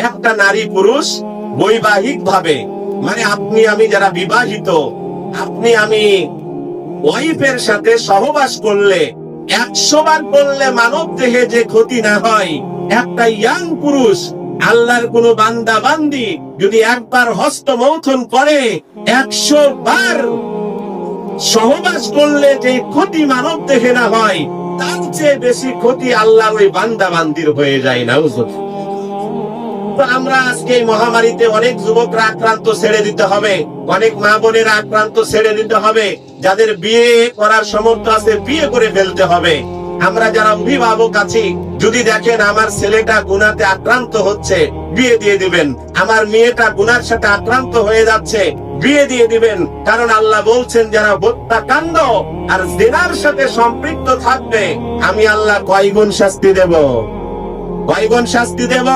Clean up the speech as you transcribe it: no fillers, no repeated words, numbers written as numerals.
একটা নারী পুরুষ বৈবাহিক ভাবে, মানে আপনি আমি যারা বিবাহিত, আপনি আমি ওয়াইফের সাথে সহবাস করলে 100 বার করলে মানব দেহে যে ক্ষতি না হয়, একটা ইয়াং পুরুষ আল্লাহর কোন বান্দা বান্দি যদি একবার হস্তমৈথুন করে 100 বার সহবাস করলে যে ক্ষতি মানব দেহে না হয়, তার চেয়ে বেশি ক্ষতি আল্লাহর ওই বান্দা বান্দির হয়ে যায়। নাউজুবিল্লাহ। তো আমরা আজকে এই মহামারীতে অনেক যুবকরা আক্রান্ত ছেড়ে দিতে হবে, অনেক মা বোনেরা আক্রান্ত ছেড়ে দিতে হবে, যাদের বিয়ে করার সামর্থ্য আছে বিয়ে করে ফেলতে হবে। আমরা যারা অভিভাবক আছি, যদি দেখেন আমার ছেলেটা গুনাতে আক্রান্ত হচ্ছে, বিয়ে দিয়ে দিবেন। আমার মেয়েটা গুনার সাথে আক্রান্ত হয়ে যাচ্ছে, বিয়ে দিয়ে দিবেন। কারণ আল্লাহ বলছেন যারা হত্যাকাণ্ড আর জিনার সাথে সম্পৃক্ত থাকবে, আমি আল্লাহ কয় গুণ শাস্তি দেব, কয় গুণ শাস্তি দেব।